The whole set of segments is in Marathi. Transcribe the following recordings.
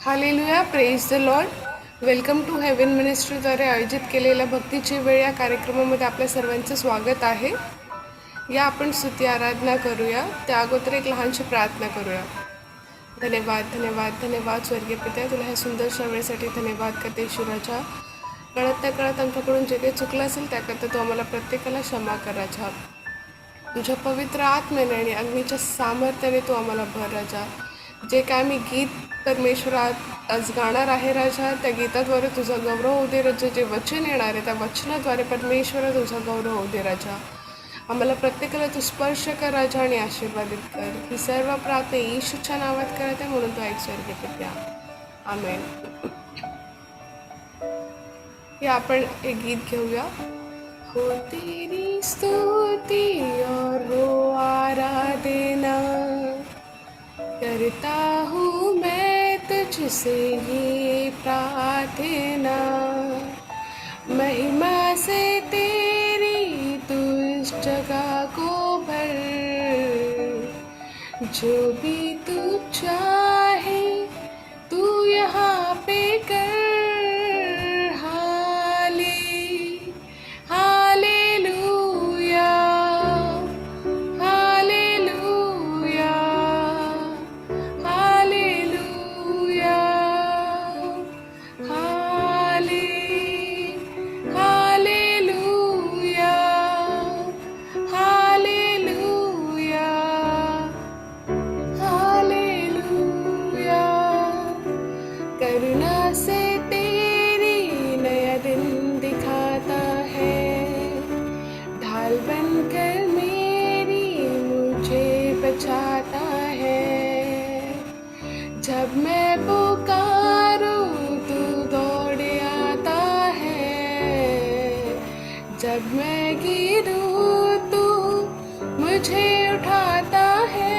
Hallelujah, praise the lord. Welcome to heaven मिनिस्ट्रीद्वारे आयोजित केलेल्या भक्तीची वेळ या कार्यक्रमामध्ये आपल्या सर्वांचं स्वागत आहे. या आपण स्तुती आराधना करूया. त्या अगोदर एक लहानशी प्रार्थना करूया. धन्यवाद धन्यवाद धन्यवाद स्वर्गीय पित्या, तुला ह्या सुंदरशा वेळेसाठी धन्यवाद करते ईश्वराच्या. कळत न कळत आमच्याकडून जे काही चुकलं असेल त्याकरता तू आम्हाला प्रत्येकाला क्षमा कर राजा. तुझ्या पवित्र आत्म्याने आणि अग्नीच्या सामर्थ्याने तू आम्हाला भर राजा. जे काय आम्ही गीत परमेश्वरात आज गाणार आहे राजा, त्या गीताद्वारे तुझा गौरव होऊ दे राजा. जे वचन येणार आहे त्या वचनाद्वारे परमेश्वरा तुझा गौरव होऊ दे राजा. आम्हाला प्रत्येकाला तू स्पर्श कर राजा आणि आशीर्वादित कर. ही सर्व प्रार्थना येशूच्या नावात करत आहे म्हणून तो ऐक स्वर्गीय पित्या. आमेन. हे आपण एक गीत घेऊया. हो तेरी स्तुति और हो आराधना करता हूँ मैं तुझसे ये प्रार्थना. महिमा से तेरी तू इस जगह को भर. जो भी तू चाहे तू यहाँ पे कर. करुणा से तेरी नया दिन दिखाता है. ढाल बनकर मेरी मुझे बचाता है. जब मैं पुकारूं तू दौड़ आता है. जब मैं गिरूं तू मुझे उठाता है.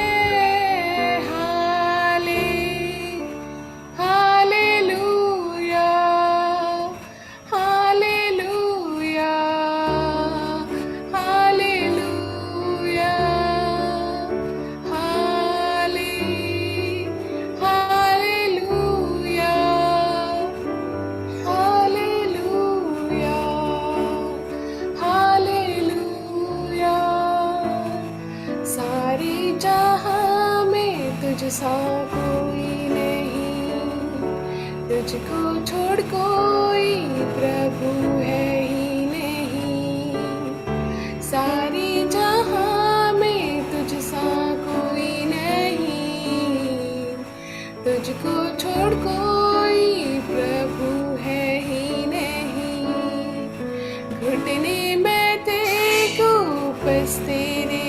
तुझसा कोई नहीं, तुझको छोड़ कोई प्रभु है ही नहीं. सारी जहां में तुझसा कोई नहीं, तुझको छोड़ कोई प्रभु है ही नहीं. घुटने में देखो बस तेरे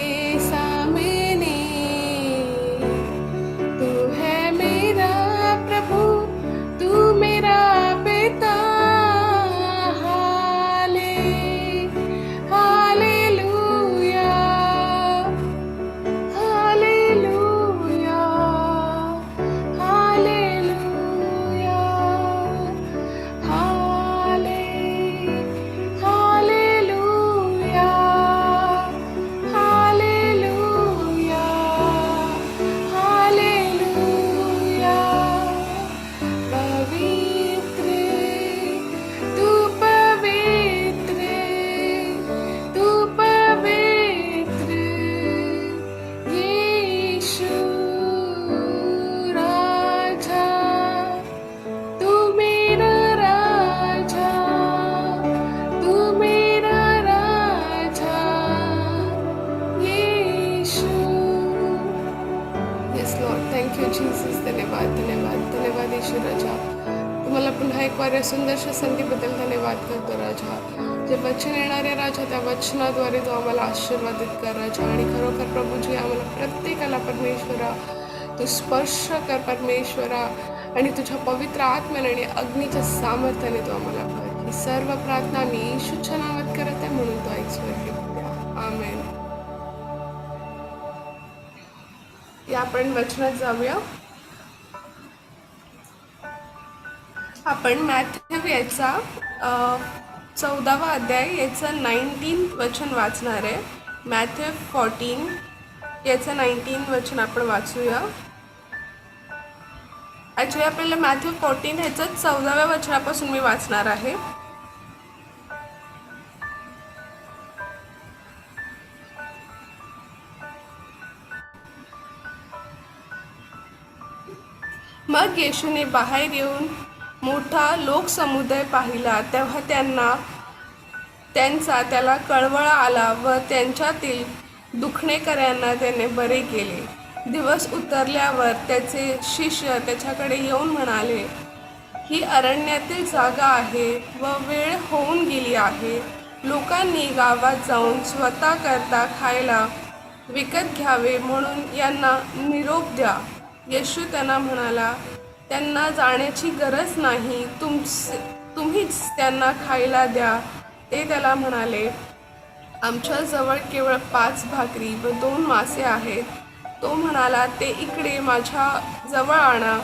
धन्यवाद धन्यवाद धन्यवाद ईश्वर राजा. तुम्हाला पुन्हा एक वार सुंदरशा संधीबद्दल धन्यवाद करतो राजा. जे वचन येणारे राजा त्या वचनाद्वारे तो आम्हाला आशीर्वादित कर राजा. आणि खरोखर प्रभूजी आम्हाला प्रत्येकाला परमेश्वरा तू स्पर्श कर परमेश्वरा. आणि तुझ्या पवित्र आत्म्याने आणि अग्नीच्या सामर्थ्याने तो आम्हाला भर. ही सर्व प्रार्थना आम्ही येशूच्या नावात करत आहे म्हणून तो ऐक स्वर्गीय पित्या. आमेन. या आपण वचनात जाऊया. आपण मॅथ्यू याचा 14वा अध्याय याचं 19 वचन वाचणार आहे. मॅथ्यू 14 याचं 19 वचन आपण वाचूया. ॲक्च्युली आपल्याला मॅथ्यू 14 ह्याचं 14व्या वचनापासून मी वाचणार आहे. मग येशूने बाहेर येऊन मोठा लोकसमुदाय पाहिला, तेव्हा त्यांचा त्याला कळवळा आला व त्यांच्यातील दुखणेकऱ्यांना त्याने बरे केले. दिवस उतरल्यावर त्याचे शिष्य त्याच्याकडे येऊन म्हणाले, ही अरण्यातील जागा आहे व वेळ होऊन गेली आहे. लोकांनी गावात जाऊन स्वतः करता खायला विकत घ्यावे म्हणून यांना निरोप द्या. येशू त्यांना म्हणाला, त्यांना जाण्याची गरज नाही, तुम्हीच त्यांना खायला द्या. ते त्याला म्हणाले, आमच्याजवळ केवळ 5 भाकरी व 2 मासे आहेत. तो म्हणाला, ते इकडे माझ्या जवळ आणा.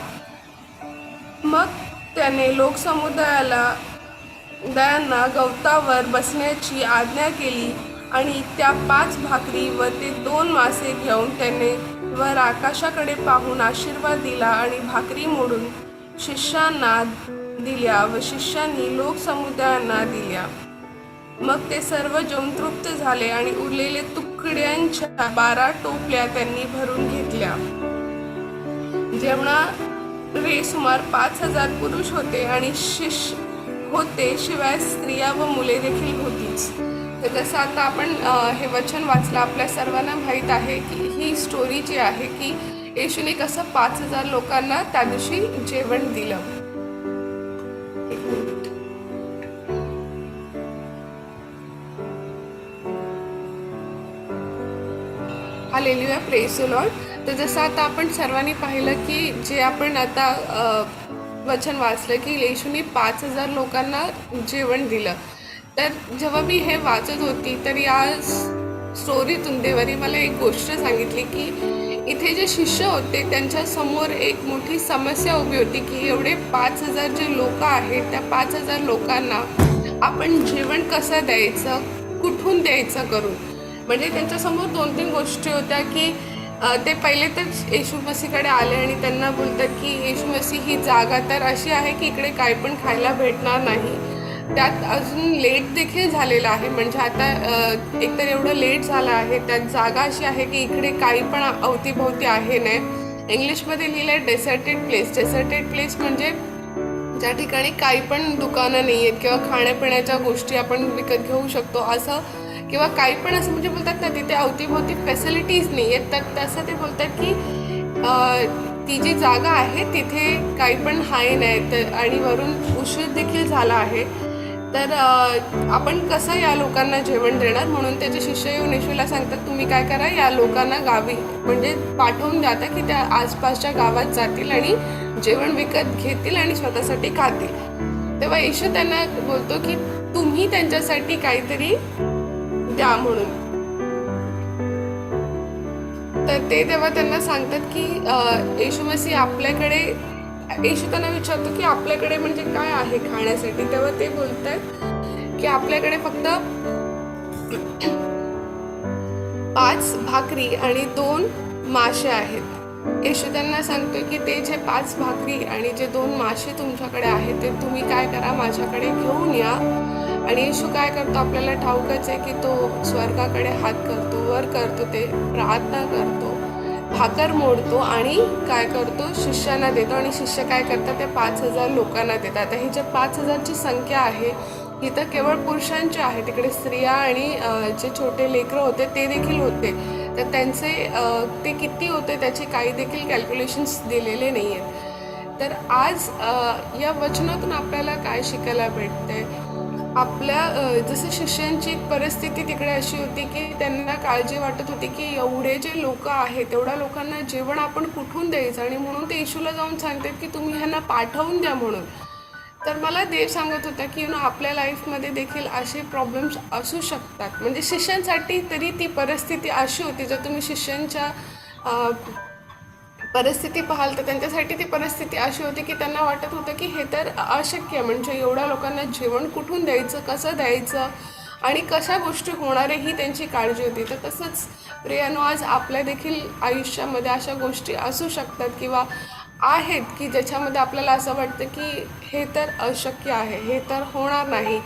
मग त्याने लोकसमुदायांना गवतावर बसण्याची आज्ञा केली आणि त्या 5 भाकरी व ते 2 मासे घेऊन त्याने वर आकाशाकडे पाहून आशीर्वाद दिला आणि भाकरी मोडून शिष्यांना दिल्या व शिष्यांनी लोकसमुदायांना दिल्या. मग ते सर्व जेवून तृप्त झाले आणि उरलेले तुकड्यांच्या 12 टोपल्या त्यांनी भरून घेतल्या. जेवणारे सुमार 5000 पुरुष होते आणि शिष्य होते, शिवाय स्त्रिया व मुले देखील होतीच. तर जसं आता आपण हे वचन वाचलं, आपल्या सर्वांना माहीत आहे की ही स्टोरी जी आहे की येशूने कसं 5000 लोकांना त्या दिवशी जेवण दिलं. Hallelujah, praise the Lord. तर जसं आता आपण सर्वांनी पाहिलं की जे आपण आता वचन वाचलं की येशूने 5000 लोकांना जेवण दिलं. तर जेव्हा मी हे वाचत होती तर या स्टोरीतून देवाने मला एक गोष्ट सांगितली की इथे जे शिष्य होते त्यांच्या समोर एक मोठी समस्या उभी होती की एवढे 5000 जे लोक आहेत, त्या 5000 लोकांना आपण जेवण कसं द्यायचं, कुठून द्यायचं करून. म्हणजे त्यांच्यासमोर 2-3 गोष्टी होत्या की ते पहिले तर येशू मसीहकडे आले आणि त्यांना बोलतात की येशू मसीह, ही जागा तर अशी आहे की इकडे काही पण खायला भेटणार नाही. त्यात अजून लेट देखील झालेलं आहे. म्हणजे आता एकतर एवढं लेट झालं आहे, त्यात जागा अशी आहे की इकडे काही पण अवतीभोवती आहे नाही. इंग्लिशमध्ये लिहिलं आहे डेसर्टेड प्लेस. डेसर्टेड प्लेस म्हणजे ज्या ठिकाणी काही पण दुकानं नाही आहेत किंवा खाण्यापिण्याच्या गोष्टी आपण विकत घेऊ शकतो असं, किंवा काही पण असं म्हणजे बोलतात ना, तिथे अवतीभोवती फॅसिलिटीज नाही आहेत. तर तसं ते बोलतात की ती जी जागा आहे तिथे काही पण आहे नाही. तर आणि वरून उशीर देखील झाला आहे. तर आपण कसं या लोकांना जेवण देणार. म्हणून त्याचे शिष्य येऊन येशूला सांगतात, तुम्ही काय करा, या लोकांना गावी म्हणजे पाठवून द्या की त्या आसपासच्या गावात जातील आणि जेवण विकत घेतील आणि स्वतःसाठी खातील. तेव्हा येशू त्यांना बोलतो की तुम्ही त्यांच्यासाठी काहीतरी द्या म्हणून. तर ते तेव्हा त्यांना सांगतात की येशू मसीह आपल्याकडे, येशू त्यांना विचारतो की आपल्याकडे म्हणजे काय आहे खाण्यासाठी. तेव्हा ते बोलतात की आपल्याकडे फक्त 5 भाकरी आणि 2 मासे आहेत. येशू त्यांना सांगतो की ते जे 5 भाकरी आणि जे 2 मासे तुमच्याकडे आहेत ते तुम्ही काय करा, माझ्याकडे घेऊन या. आणि येशू काय करतो आपल्याला ठाऊकच आहे की तो स्वर्गाकडे हात करतो, वर करतो, ते प्रार्थना करतो, भाकर मोडतो आणि काय करतो, शिष्यांना देतो. आणि शिष्य काय करतात, ते 5000 लोकांना देतात. आता ही जे 5000ची संख्या आहे ही तर केवळ पुरुषांची आहे. तिकडे स्त्रिया आणि जे छोटे लेकरं होते ते देखील होते. तर त्यांचे ते किती होते त्याचे काही देखील कॅल्क्युलेशन्स दिलेले नाही आहेत. तर आज या वचनातून आपल्याला काय शिकायला भेटतंय. आपल्या जसं शिष्यांची परिस्थिती तिकडे अशी होती की त्यांना काळजी वाटत होती की एवढे जे लोक आहेत तेवढ्या लोकांना जेवण आपण कुठून द्यायचं. आणि म्हणून ते येशूला जाऊन सांगतात की तुम्ही ह्यांना पाठवून द्या म्हणून. तर मला देव सांगत होता की आपल्या लाईफमध्ये देखील असे प्रॉब्लेम्स असू शकतात. म्हणजे शिष्यांसाठी तरी ती परिस्थिती अशी होती. जर तुम्ही शिष्यांच्या परिस्थिती पाहाल तर त्यांच्यासाठी ती परिस्थिती अशी होती की त्यांना वाटत होतं की हे तर अशक्य आहे. म्हणजे एवढ्या लोकांना जेवण कुठून द्यायचं, कसं द्यायचं आणि कशा गोष्टी होणार आहे ही त्यांची काळजी होती. तर तसंच प्रियानो, आज आपल्या देखील आयुष्यामध्ये अशा गोष्टी असू शकतात किंवा आहेत की ज्याच्यामध्ये आपल्याला असं वाटतं की हे तर अशक्य आहे, हे तर होणार नाही.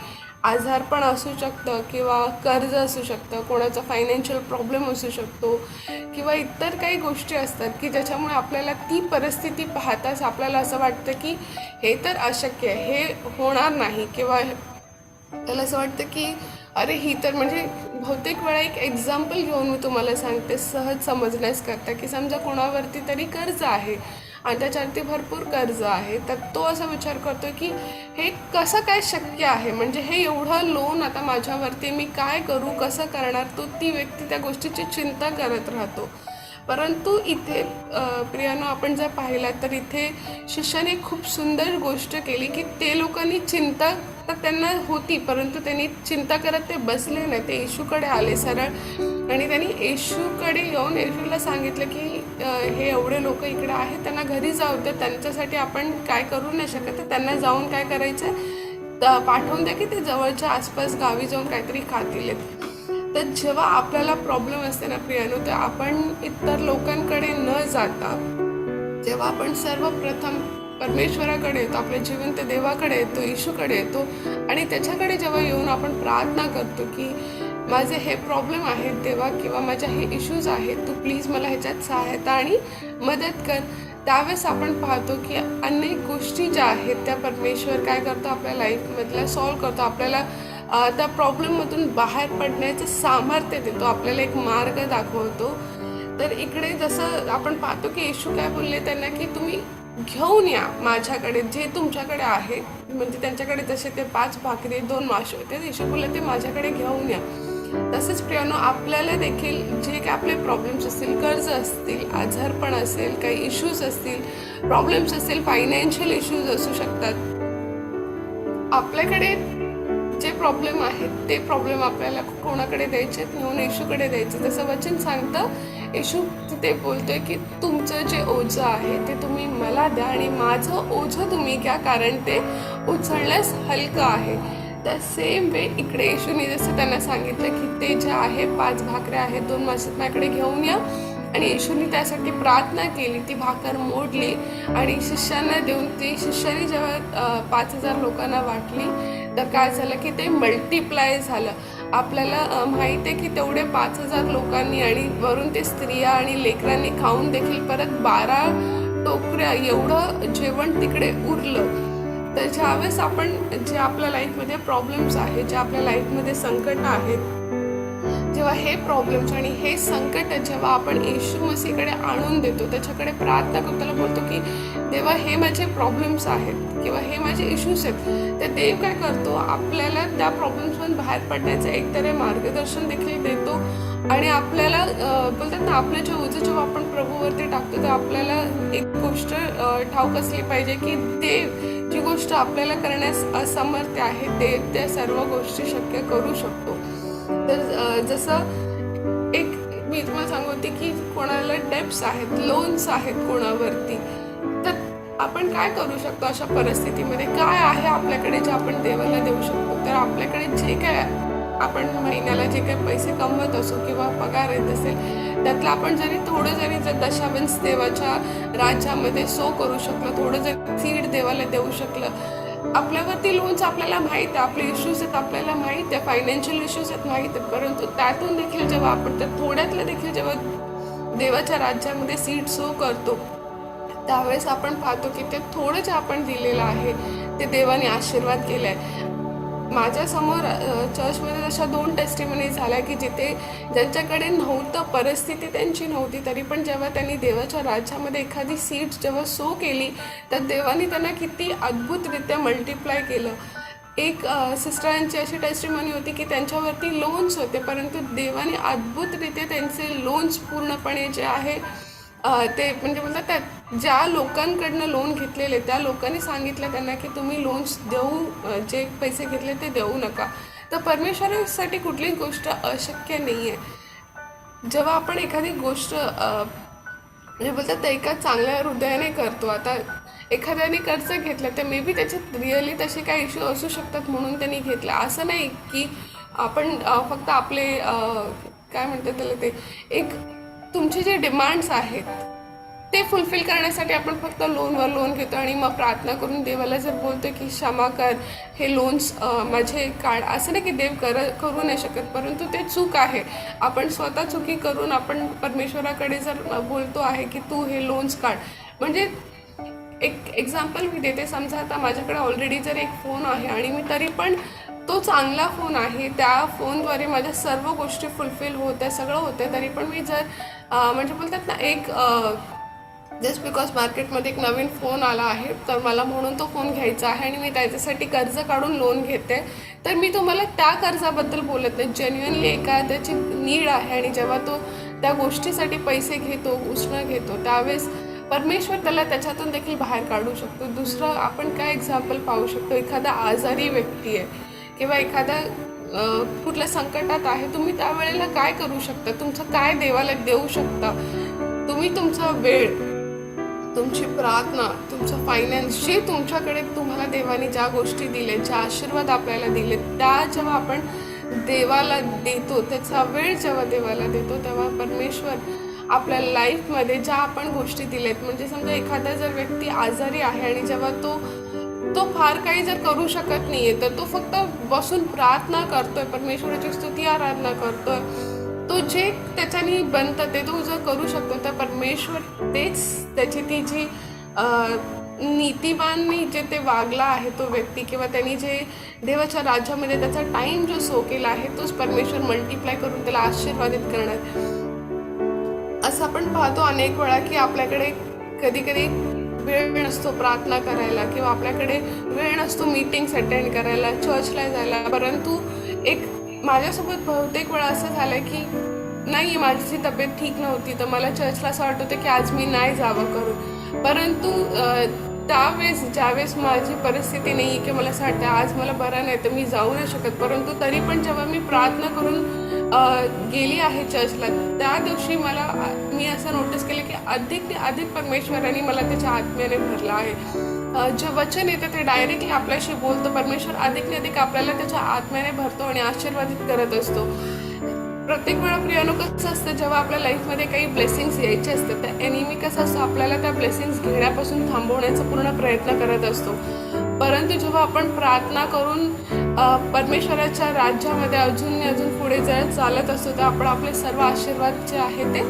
आजारपण असू शकतं किंवा कर्ज असू शकतं, कोणाचा फायनान्शियल प्रॉब्लेम असू शकतो किंवा इतर काही गोष्टी असतात की ज्याच्यामुळे आपल्याला ती परिस्थिती पाहताच आपल्याला असं वाटतं की हे तर अशक्य आहे, हे होणार नाही किंवा त्याला असं वाटतं की अरे ही तर म्हणजे बहुतेक वेळा एक एक्झाम्पल घेऊन मी तुम्हाला सांगते सहज समजण्यास करता की समजा कोणावरती तरी कर्ज आहे आणि त्याच्यावरती भरपूर कर्ज आहे, तर तो असा विचार करतो की हे कसं काय शक्य आहे, म्हणजे हे एवढं लोन आता माझ्यावरती मी काय करू, कसं करणार, तो ती व्यक्ती त्या गोष्टीची चिंता करत राहतो. परंतु इथे प्रियानो आपण जर पाहिलं तर इथे शिष्याने खूप सुंदर गोष्ट केली की ते लोकांनी चिंता तर त्यांना होती, परंतु त्यांनी चिंता करत ते बसले नाही, ते येशूकडे आले सरळ आणि त्यांनी येशूकडे येऊन येशूला सांगितलं की हे एवढे लोक इकडे आहेत, त्यांना घरी जाऊ दे, त्यांच्यासाठी आपण काय करू नाही शकत, तर त्यांना जाऊन काय करायचं तर पाठवून द्या की ते जवळच्या आसपास गावी जाऊन काहीतरी खातील. तर जेव्हा आपल्याला प्रॉब्लेम असते ना प्रियानो, तर आपण इतर लोकांकडे न जाता जेव्हा आपण सर्वप्रथम परमेश्वराकडे येतो, आपल्या जिवंत देवाकडे येतो, येशूकडे येतो आणि त्याच्याकडे जेव्हा येऊन आपण प्रार्थना करतो की माझे हे प्रॉब्लेम आहेत देवा किंवा माझ्या हे इश्यूज आहेत, तू प्लीज मला ह्याच्यात सहायता आणि मदत कर, त्यावेळेस आपण पाहतो की अनेक गोष्टी ज्या आहेत त्या परमेश्वर काय करतो आपल्या लाईफमधल्या सॉल्व करतो, आपल्याला त्या प्रॉब्लेममधून बाहेर पडण्याचं सामर्थ्य देतो, आपल्याला एक मार्ग दाखवतो. तर इकडे जसं आपण पाहतो की येशू काय बोलले त्यांना की तुम्ही घेऊन या माझ्याकडे जे तुमच्याकडे आहे, म्हणजे त्यांच्याकडे जसे ते 5 भाकरी 2 मासे होते, येशू बोलले ते माझ्याकडे घेऊन या. तसंच प्रियानो आपल्याला देखील जे काय आपले प्रॉब्लेम्स असतील, कर्ज असतील, आजारपण असेल, काही इश्यूज असतील, प्रॉब्लेम्स असतील, फायनान्शियल इश्यूज असू शकतात, आपल्याकडे जे प्रॉब्लेम आहेत ते प्रॉब्लेम आपल्याला कोणाकडे द्यायचे, नेऊन येशूकडे द्यायचे. जसं वचन सांगतं, येशू तिथे बोलतोय की तुमचं जे ओझं आहे ते तुम्ही मला द्या आणि माझं ओझं तुम्ही घ्या, कारण ते उचलण्यास हलकं आहे. तर सेम वे इकडे येशूने जसं त्यांना सांगितलं की ते जे आहे 5 भाकऱ्या आहेत 2 मासे माझ्याकडे घेऊन या, आणि येशूने त्यासाठी प्रार्थना केली, ती भाकर मोडली आणि शिष्यांना देऊन ती शिष्याने जेव्हा 5,000 लोकांना वाटली तर काय झालं की ते मल्टिप्लाय झालं. आपल्याला माहीत आहे की तेवढे 5,000 लोकांनी आणि वरून ते स्त्रिया आणि लेकरांनी खाऊन देखील परत 12 टोकऱ्या एवढं जेवण तिकडे उरलं. तर ज्यावेळेस आपण जे आपल्या लाईफमध्ये प्रॉब्लेम्स आहेत, जे आपल्या लाईफमध्ये संकट आहेत, जेव्हा हे प्रॉब्लेम्स आणि हे संकट जेव्हा आपण येशू मसीहकडे आणून देतो, त्याच्याकडे प्रार्थना करतो, त्याला बोलतो की देवा हे माझे प्रॉब्लेम्स आहेत किंवा हे माझे इश्यूज आहेत, तर देव काय करतो आपल्याला त्या प्रॉब्लेम्समधून बाहेर पडण्याचं एकतरी मार्गदर्शन देखील देतो आणि आपल्याला बोलतात ना, आपलं जे ओझं जेव्हा आपण प्रभूवरती टाकतो तर आपल्याला एक गोष्ट ठाऊक असली पाहिजे की देव जी गोष्ट आपल्याला करण्यास असमर्थ आहे ते त्या सर्व गोष्टी शक्य करू शकतो. तर जसं एक मी तुम्हाला सांगू होते की कोणाला डेब्ट्स आहेत, लोन्स आहेत कोणावरती, तर आपण काय करू शकतो अशा परिस्थितीमध्ये, काय आहे आपल्याकडे जे आपण देवाला देऊ शकतो. तर आपल्याकडे जे काय आपण महिन्याला जे काही पैसे कमवत असो किंवा पगार येत असेल, त्यातलं आपण थोडं जरी जर दशांश देवाच्या राज्यामध्ये सो करू शकलो, थोडं जरी सीड देवाला देऊ शकलं, आपल्यावरती लोन्स आपल्याला माहीत आहे, आपले इश्यूज आहेत आपल्याला माहीत आहे, फायनान्शियल इश्यूज आहेत माहीत आहेत, परंतु त्यातून देखील जेव्हा आपण त्या थोड्यातलं देखील जेव्हा देवाच्या राज्यामध्ये सीड सो करतो, त्यावेळेस आपण पाहतो की ते थोडं जे आपण दिलेलं आहे ते देवाने आशीर्वाद केला आहे. माझ्यासमोर चर्चमध्ये अशा 2 टेस्टिमनी झाल्या की जिथे ज्यांच्याकडे नव्हतं, परिस्थिती त्यांची नव्हती, तरी पण जेव्हा त्यांनी देवाच्या राज्यामध्ये एखादी सीड जेव्हा सो केली तर देवाने त्यांना किती अद्भुतरित्या मल्टिप्लाय केलं. एक सिस्टरांची अशी टेस्टिमनी होती की त्यांच्यावरती लोन्स होते, परंतु देवाने अद्भुतरित्या त्यांचे लोन्स पूर्णपणे जे आहे ते म्हणजे बोलतात त्यात ज्या लोकांकडनं लोन घेतलेले त्या लोकांनी सांगितलं त्यांना की तुम्ही लोन्स देऊ जे पैसे घेतले ते देऊ नका. तर परमेश्वरासाठी कुठलीच गोष्ट अशक्य नाही आहे. जेव्हा आपण एखादी गोष्ट म्हणजे बोलतात त्या एका चांगल्या हृदयाने करतो, आता एखाद्याने कर्ज घेतलं तर मे बी त्याच्यात रिअली तसे काही इश्यू असू शकतात म्हणून त्यांनी घेतलं, असं नाही की आपण फक्त आपले काय म्हणतात त्याला ते एक तुमचे जे डिमांड्स आहेत ते फुलफिल करण्यासाठी आपण फक्त लोनवर लोन घेतो आणि मग प्रार्थना करून देवाला जर बोलतो की क्षमा कर, हे लोन्स माझे काढ. असं नाही की देव करू नाही शकत, परंतु ते चूक आहे. आपण स्वतः चुकी करून आपण परमेश्वराकडे जर बोलतो आहे की तू हे लोन्स काढ. म्हणजे एक एक्झाम्पल मी देते. समजा आता माझ्याकडे ऑलरेडी जर एक फोन आहे आणि मी तरी पण तो चांगला फोन आहे, त्या फोनद्वारे माझ्या सर्व गोष्टी फुलफिल होत आहे, सगळं होतं आहे, तरी पण मी जर म्हणजे बोलतात ना एक जस्ट बिकॉज मार्केटमध्ये एक नवीन फोन आला आहे तर मला म्हणून तो फोन घ्यायचा आहे आणि मी त्याच्यासाठी कर्ज काढून लोन घेते, तर मी तुम्हाला त्या कर्जाबद्दल बोलत नाही. जेन्युअनली एखाद्याची नीड आहे आणि जेव्हा तो त्या गोष्टीसाठी पैसे घेतो, उसणं घेतो, त्यावेळेस परमेश्वर त्याला त्याच्यातून देखील बाहेर काढू शकतो. दुसरं आपण काय एक्झाम्पल पाहू शकतो, एखादा आजारी व्यक्ती आहे किंवा एखादा कुठल्या संकटात आहे, तुम्ही त्यावेळेला काय करू शकता, तुमचं काय देवाला देऊ शकता. तुम्ही तुमचा वेळ, तुमची प्रार्थना, तुमचं फायनान्स, जे तुमच्याकडे तुम्हाला देवाने ज्या गोष्टी दिल्या, ज्या आशीर्वाद आपल्याला दिले, त्या जेव्हा आपण देवाला देतो, त्याचा वेळ जेव्हा देवाला देतो, तेव्हा परमेश्वर आपल्या लाईफमध्ये ज्या आपण गोष्टी दिल्यात, म्हणजे समजा एखादा जर व्यक्ती आजारी आहे आणि जेव्हा तो फार काही जर करू शकत नाही आहे, तर तो फक्त बसून प्रार्थना करतोय, परमेश्वराची स्तुती आराधना करतोय, तो जे त्याच्यानी बनतं ते तो जर करू शकतो, तर परमेश्वर तेच त्याची ती जी नीतिवाननी जे ते वागला आहे तो व्यक्ती, किंवा त्यांनी जे देवाच्या राज्यामध्ये त्याचा टाईम जो सो केला आहे, तोच परमेश्वर मल्टिप्लाय करून त्याला आशीर्वादित करणार. असं आपण पाहतो अनेक वेळा की आपल्याकडे कधी कधी वेळ नसतो प्रार्थना करायला, किंवा आपल्याकडे वेळ नसतो मीटिंग्स अटेंड करायला, चर्चला जायला, परंतु एक माझ्यासोबत बहुतेक वेळा असं झालं की नाही, माझी तब्येत ठीक नव्हती तर मला चर्चला असं वाटत होतं की आज मी नाही जावं करून, परंतु ज्यावेळेस माझी परिस्थिती नाही की मला असं वाटतं आज मला बरं नाही तर मी जाऊ नाही शकत, परंतु तरी पण जेव्हा मी प्रार्थना करून गेली आहे चर्चला, त्या दिवशी मी असं नोटीस केलं की अधिक परमेश्वराने मला त्याच्या आत्म्याने भरलं आहे. जे वचन येतं ते डायरेक्टली आपल्याशी बोलतं. परमेश्वर अधिक आपल्याला त्याच्या आत्म्याने भरतो आणि आशीर्वादित करत असतो. प्रत्येक वेळा प्रियानो कसं असतं, जेव्हा आपल्या लाईफमध्ये काही ब्लेसिंग्स यायचे असतात, तर एनिमी कसं असतं, आपल्याला त्या ब्लेसिंग्स घेण्यापासून थांबवण्याचा पूर्ण प्रयत्न करत असतो. परंतु जेव्हा आपण प्रार्थना करून परमेश्वराच्या राज्यामध्ये अजून पुढे जर चालत असतो, तर आपण आपले सर्व आशीर्वाद जे आहे ते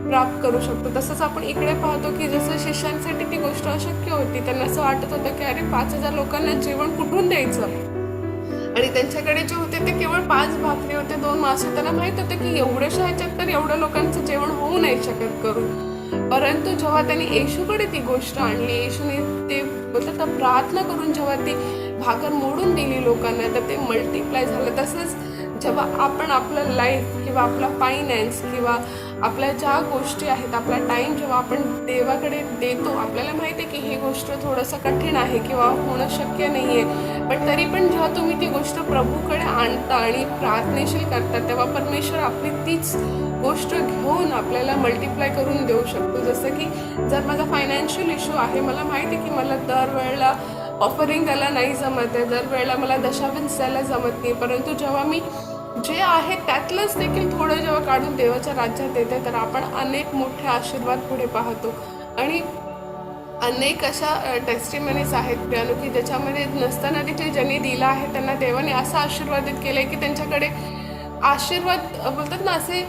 प्राप्त करू शकतो. तसंच आपण इकडे पाहतो की जसं शिष्यांसाठी ती गोष्ट अशक्य होती, त्यांना असं वाटत होतं की अरे 5,000 लोकांना जेवण कुठून द्यायचं, आणि त्यांच्याकडे जे होते ते केवळ 5 भाकरी होते, 2 मासे. त्यांना माहीत होतं की एवढ्याशा ह्याच्यात तर एवढ्या लोकांचं जेवण होऊ नाही शकत करून. परंतु जेव्हा त्यांनी येशूकडे ती गोष्ट आणली, येशूने ते बोलतात तर प्रार्थना करून जेव्हा ती भाकर मोडून दिली लोकांना, तर ते मल्टिप्लाय झालं. तसंच जेव्हा आपण आपलं लाईफ किंवा आपला फायनान्स किंवा आपल्या ज्या गोष्टी आहेत, आपला टाईम जेव्हा आपण देवाकडे देतो, आपल्याला माहिती आहे की ही गोष्ट थोडंसं कठीण आहे किंवा होणं शक्य नाही आहे, पण तरी पण जेव्हा तुम्ही ती गोष्ट प्रभूकडे आणता आणि प्रार्थनेशील करता, तेव्हा परमेश्वर आपली तीच गोष्ट घेऊन आपल्याला मल्टिप्लाय करून देऊ शकतो. जसं की जर माझा फायनान्शियल इश्यू आहे, मला माहिती आहे की मला दरवेळेला ऑफरिंग द्यायला नाही जमत आहे, दरवेळेला मला दशांश द्यायला जमत नाही, परंतु जेव्हा मी जे आहे त्यातलंच देखील थोडं जेव्हा काढून देवाच्या राज्यात येते, तर आपण अनेक मोठे आशीर्वाद पुढे पाहतो. आणि अनेक अशा टेस्टिमनीज आहेत प्रियानो की ज्याच्यामध्ये नसताना देखील ज्यांनी दिला आहे त्यांना देवाने असं आशीर्वादित केलं आहे की त्यांच्याकडे आशीर्वाद बोलतात ना, असे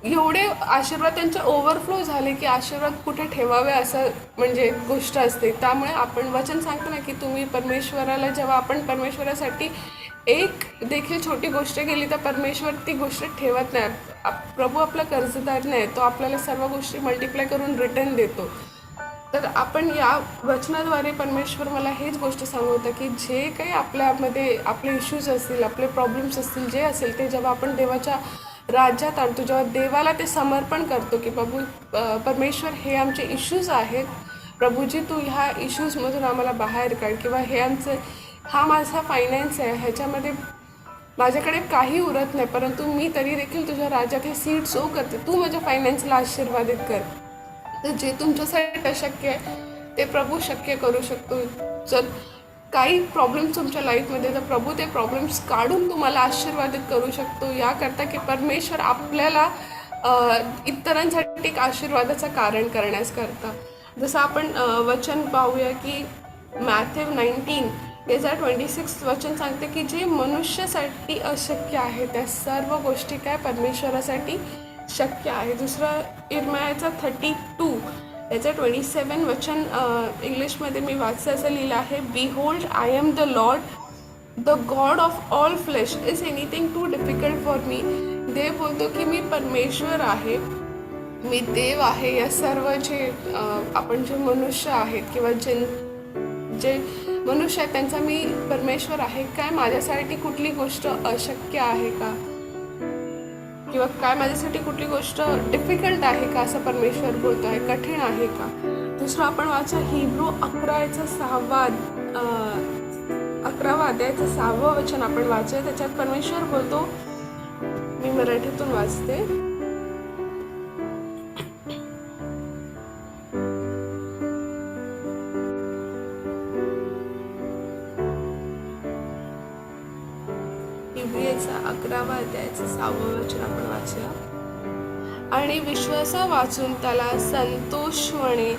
एवढे आशीर्वाद त्यांचे ओव्हरफ्लो झाले की आशीर्वाद कुठे ठेवावे असं म्हणजे गोष्ट असते. त्यामुळे आपण वचन सांगतो ना की तुम्ही परमेश्वराला, जेव्हा आपण परमेश्वरासाठी एक देखील छोटी गोष्ट केली तर परमेश्वर ती गोष्ट ठेवत नाही. प्रभू आपला कर्जदार नाही, तो आपल्याला सर्व गोष्टी मल्टिप्लाय करून रिटर्न देतो. तर आपण या वचनाद्वारे परमेश्वर मला हेच गोष्ट सांगवतं की जे काही आपल्यामध्ये आपले इश्यूज असतील, आपले प्रॉब्लेम्स असतील, जे असेल ते जेव्हा आपण देवाच्या राज्यात आणतो, जेव्हा देवाला ते समर्पण करतो की प्रभू परमेश्वर हे आमचे इश्यूज आहेत, प्रभूजी तू ह्या इश्यूजमधून आम्हाला बाहेर काढ, किंवा हे हा माझा फायनान्स आहे, ह्याच्यामध्ये माझ्याकडे काही उरत नाही, परंतु मी तरी देखील तुझ्या राज्यात हे सीड सो करते, तू माझ्या फायनान्सला आशीर्वादित कर. तर जे तुमच्यासाठी अशक्य आहे ते प्रभू शक्य करू शकतो. जर काही प्रॉब्लेम्स तुमच्या लाईफमध्ये, तर प्रभू ते प्रॉब्लेम्स काढून तुम्हाला आशीर्वादित करू शकतो. याकरता की परमेश्वर आपल्याला इतरांसाठी एक आशीर्वादाचं कारण करण्याकरता. जसं आपण वचन पाहूया की मॅथ्यू 19 याचा 26 वचन सांगते की जे मनुष्यासाठी अशक्य आहे त्या सर्व गोष्टी काय परमेश्वरासाठी शक्य आहे. दुसरं इर्मायाचा 32 याचं 27 वचन इंग्लिशमध्ये मी वाचलं असं लिहिलं आहे, behold I am the lord the god of all flesh, is anything too difficult for me. देव बोलतो की मी परमेश्वर आहे, मी देव आहे. या सर्व जे आपण जे मनुष्य आहेत किंवा जे मनुष्य आहेत त्यांचा मी परमेश्वर आहे. काय माझ्यासाठी कुठली गोष्ट अशक्य आहे का, किंवा काय माझ्यासाठी कुठली गोष्ट डिफिकल्ट आहे का असं परमेश्वर बोलतो आहे, कठीण आहे का. दुसरं आपण वाचा हिब्रू 11 अध्यायाचं 6वं वचन आपण वाचूया. त्याच्यात परमेश्वर बोलतो, मी मराठीतून वाचते. इब्रियचा 11 अध्यायाचं 6वं वचन आपण वाचूया. आणि विश्वास वाचून त्याला संतोष होणे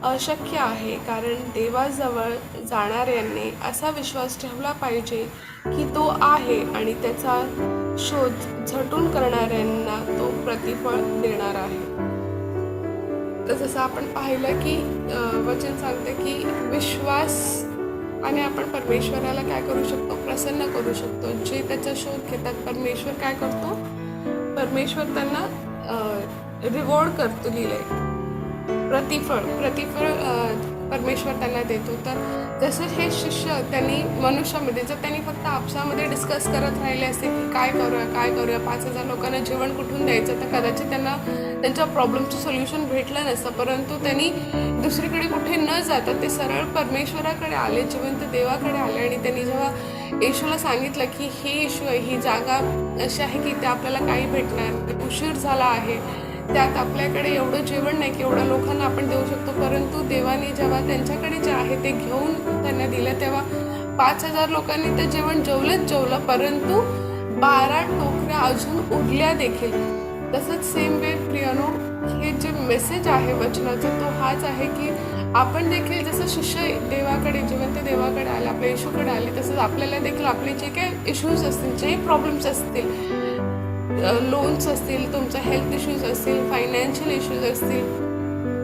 अशक्य आहे, कारण देवाजवळ जाणाऱ्यांनी असा विश्वास ठेवला पाहिजे की तो आहे आणि त्याचा शोध झटून करणाऱ्यांना तो प्रतिफळ देणार आहे. तर जसं आपण पाहिलं की वचन सांगते की विश्वास आणि आपण परमेश्वराला काय करू शकतो, प्रसन्न करू शकतो. जे त्याचा शोध घेतात परमेश्वर काय करतो, परमेश्वर त्यांना रिवॉर्ड करतो, लिहिलंय प्रतिफळ परमेश्वर त्यांना देतो. तर जसं हे शिष्य त्यांनी मनुष्यामध्ये जर त्यांनी फक्त आपसामध्ये डिस्कस करत राहिले असते की काय करूया 5,000 लोकांना जेवण कुठून द्यायचं, तर कदाचित त्यांना त्यांच्या प्रॉब्लेमचं सोल्युशन भेटलं नसतं. परंतु त्यांनी दुसरीकडे कुठे न जाता ते सरळ परमेश्वराकडे आले, जिवंत देवाकडे आले. आणि त्यांनी जेव्हा येशूला सांगितलं की हे येशू आहे, ही जागा अशी आहे की ते आपल्याला काही भेटणार, उशीर झाला आहे, त्यात आपल्याकडे एवढं जेवण नाही की एवढ्या लोकांना आपण देऊ शकतो. परंतु देवाने जेव्हा त्यांच्याकडे जे आहे ते घेऊन त्यांना दिलं, तेव्हा 5,000 लोकांनी ते जेवण जेवलं, परंतु 12 टोकऱ्या अजून उरल्या देखील. तसंच सेम वे प्रियानो, हे जे मेसेज आहे वचनाचा तो हाच आहे की आपण देखील जसं शिष्य देवाकडे, जिवंत देवाकडे आले, आपल्या येशूकडे आले, तसंच आपल्याला देखील आपले जे काही इश्यूज असतील, जे प्रॉब्लेम्स असतील, लोन्स असतील, तुमचा हेल्थ इश्यूज असतील, फायनान्शियल इश्यूज असतील,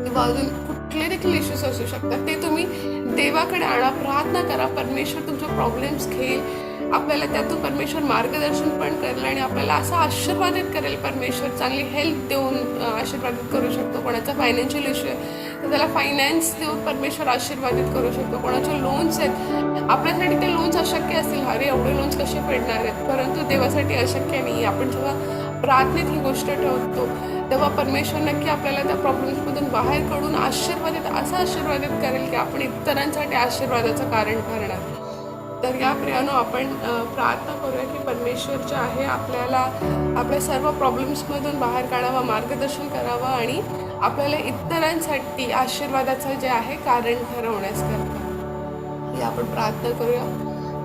किंवा अजून कुठले देखील इश्यूज असू शकतात, ते तुम्ही देवाकडे आणा, प्रार्थना करा. परमेश्वर तुमचे प्रॉब्लेम्स घेईल, आपल्याला त्यातून परमेश्वर मार्गदर्शन पण करेल आणि आपल्याला असं आशीर्वादित करेल. परमेश्वर चांगली हेल्थ देऊन आशीर्वादित करू शकतो. कोणाचा फायनान्शियल इश्यू आहे तर त्याला फायनान्स देऊन परमेश्वर आशीर्वादित करू शकतो. कोणाचे लोन्स आहेत, आपल्यासाठी ते लोन्स अशक्य असतील, अरे एवढे लोन्स कसे फेडणार आहेत, परंतु देवासाठी अशक्य नाही. आपण जेव्हा प्रार्थनेत ही गोष्ट ठेवतो तेव्हा परमेश्वर नक्की आपल्याला त्या प्रॉब्लेम्समधून बाहेर काढून असं आशीर्वादित करेल की आपण इतरांसाठी आशीर्वादाचं कारण ठरणार. तर या प्रियानो आपण प्रार्थना करूया की परमेश्वर जे आहे आपल्याला आपल्या सर्व प्रॉब्लेम्समधून बाहेर काढावं, मार्गदर्शन करावं आणि आपल्याला इतरांसाठी आशीर्वादाचं जे आहे कारण ठरवण्याकरता. या आपण प्रार्थना करूया.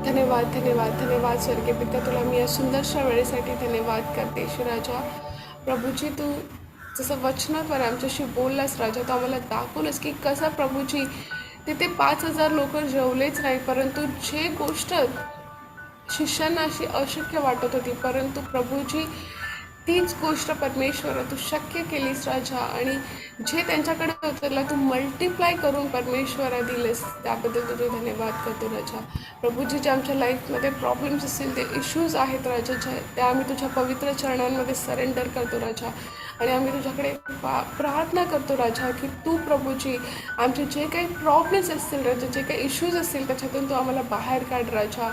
धन्यवाद स्वर्गीय पिता, तुला मी या सुंदरशा वेळेसाठी धन्यवाद करते. राजा प्रभूजी, तू जसं वचनाद्वारे आमच्याशी बोललास राजा, तू आम्हाला दाखवलंस की कसं प्रभूजी तिथे 5,000 लोक जेवलेच नाही, परंतु जे गोष्ट शिष्यांना अशी अशक्य वाटत होती, परंतु प्रभूजी तीच गोष्ट परमेश्वर तू शक्य केलीस राजा. आणि जे त्यांच्याकडे होतं त्याला तू मल्टिप्लाय करून परमेश्वरा दिलेस, त्याबद्दल तुझे धन्यवाद करतो राजा. प्रभूजी, जे आमच्या लाईफमध्ये प्रॉब्लेम्स असतील, ते इश्यूज आहेत राजा, त्या आम्ही तुझ्या पवित्र चरणांमध्ये सरेंडर करतो राजा. आणि आम्ही तुझ्याकडे प्रार्थना करतो राजा की तू प्रभूजी आमचे जे काही प्रॉब्लेम्स असतील राजा, जे काही इश्यूज असतील त्याच्यातून तू आम्हाला बाहेर काढ राजा.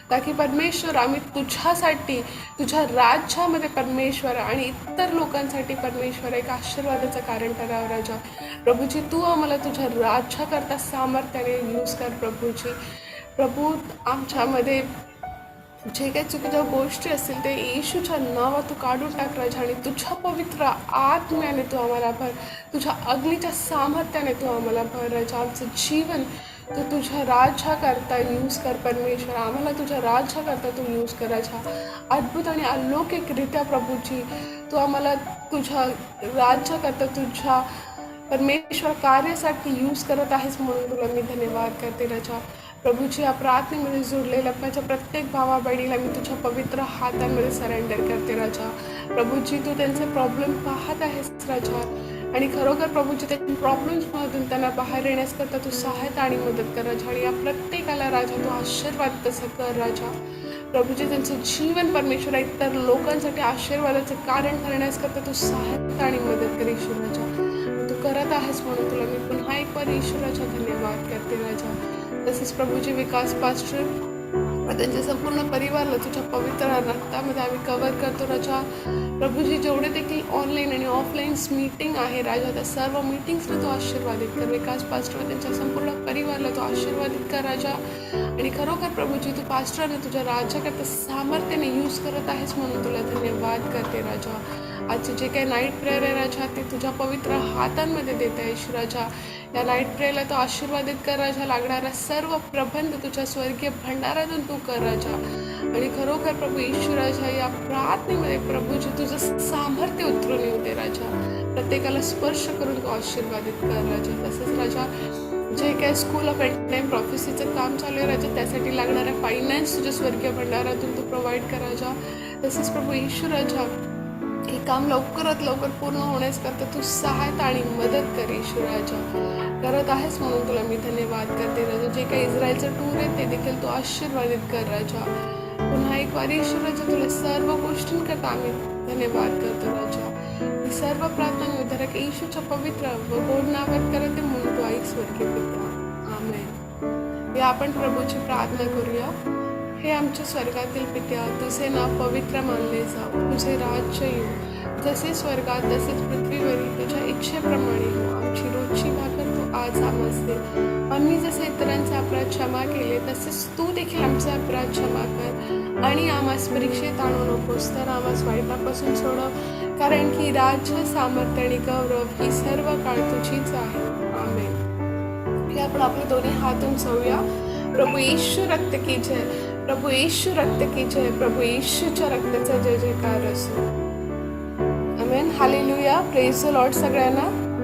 ताकी परमेश्वर आम्ही तुझ्यासाठी, तुझ्या राज्यामध्ये परमेश्वर आणि इतर लोकांसाठी परमेश्वर एक आशीर्वादाचं कारण ठरावं राजा. प्रभूजी, तू आम्हाला तुझ्या राज्याकरता सामर्थ्याने यूज कर प्रभूजी. प्रभू, आमच्यामध्ये जे काही चुकीच्या गोष्टी असतील ते येशूच्या नावात तू काढून टाक राजा. आणि तुझ्या पवित्र आत्म्याने तू आम्हाला भर, तुझ्या अग्नीच्या सामर्थ्याने तू आम्हाला भर राजा. आमचं जीवन तू तुझ्या राज्याकरता यूज कर परमेश्वर. आम्हाला तुझ्या राज्याकरता तू यूज करायचा अद्भुत आणि अलौकिकरित्या प्रभूजी. तू आम्हाला तुझ्या राज्याकरता तुझ्या परमेश्वर कार्यासाठी यूज करत आहेस म्हणून तुला मी धन्यवाद करते राजा. प्रभूजी या प्रार्थनेमध्ये जोडलेल्या माझ्या प्रत्येक भावा बहिणीला मी तुझ्या पवित्र हातांमध्ये सरेंडर करते राजा. प्रभूजी तू त्यांचे प्रॉब्लेम पाहत आहेस राजा आणि खरोखर प्रभूजी त्या प्रॉब्लेम्समधून त्यांना बाहेर येण्याकरता तू सहायता आणि मदत कर राजा. आणि या प्रत्येकाला राजा तू आशीर्वाद तसं कर राजा. प्रभूजी त्यांचं जीवन परमेश्वर इतर लोकांसाठी आशीर्वादाचं कारण करण्याकरता तू सहायता आणि मदत कर ईश्वर राजा. तू करत आहेस म्हणून तुला मी पुन्हा एक बार ईश्वराचा धन्यवाद करते राजा. तसेच प्रभूजी विकास पास्टर व त्यांच्या संपूर्ण परिवाराला तुझ्या पवित्र रक्तामध्ये आम्ही कव्हर करतो राजा. प्रभूजी जेवढे देखील ऑनलाईन आणि ऑफलाईन मीटिंग आहे राजा त्या सर्व मीटिंग्सला तू आशीर्वादित कर. विकास पास्टर व त्यांच्या संपूर्ण परिवाराला तू आशीर्वादित कर राजा. आणि खरोखर प्रभूजी तू पास्टरने तुझ्या राज्याकरता सामर्थ्याने यूज करत आहेस म्हणून तुला धन्यवाद करते राजा. आजचे जे काही नाईट प्रेयर आहे राजा ते तुझ्या पवित्र हातांमध्ये देत आहेस राजा. या नाईट प्रेयरला तो आशीर्वादित कर राजा. लागणारा सर्व प्रबंध तुझ्या स्वर्गीय भंडारातून तू कर राजा. आणि खरोखर प्रभू ईश्वराच्या या प्रार्थनेमध्ये प्रभूजी तुझं सामर्थ्य उतरून येऊ दे राजा. प्रत्येकाला स्पर्श करून तू आशीर्वादित कर राजा. तसंच राजा जे काही स्कूल ऑफ एंड टाइम प्रॉफेसीचं काम चालू आहे राजा त्यासाठी लागणाऱ्या फायनान्स तुझ्या स्वर्गीय भंडारातून तू प्रोव्हाइड कर राजा. तसंच प्रभू ईश्वराच्या हे काम लवकरात लवकर पूर्ण होण्याकरता तू सहायता आणि मदत कर ईश्वराच्या. करत आहेस म्हणून तुला मी धन्यवाद करते राजा. जे काही इस्रायलचं टूर आहे ते देखील तू आशीर्वादित कर राजा. पुन्हा एक वारी ईश्वराच्या तुला सर्व गोष्टींकरता आम्ही धन्यवाद करतो राजा. ही सर्व प्रार्थना विधारक येशूच्या पवित्र व गोड नावात करते म्हणून तू ऐक स्वर्गीय पिता. आमेन. या आपण प्रभूची प्रार्थना करूया. हे आमच्या स्वर्गातील पित्या तुझे नाव पवित्र मानले जाऊ. तुझे राज्य येऊ जसे स्वर्गात तसेच पृथ्वीवरील तुझ्या इच्छेप्रमाणे हो. आमची रोजची भाकर तू आज आम्हास दे. आम्ही जसे इतरांचे अपराध क्षमा केले तसेच तू देखील आमचे अपराध क्षमा कर. आणि आम्हास परीक्षेत आणू नकोस तर आम्हास वाईटापासून सोडव. कारण की राज्य सामर्थ्य आणि गौरव ही सर्व काळ तुझीच आहे. आमेन. हे आपण आपले दोन्ही हात उंचावूया. प्रभू येशू रक्त की जय. प्रभू येशू रक्त की जय. प्रभू येशूच्या रक्ताचा जय जयकार असो. आमेन. हालेलुया. प्रेज द लॉर्ड सगळ्यांना.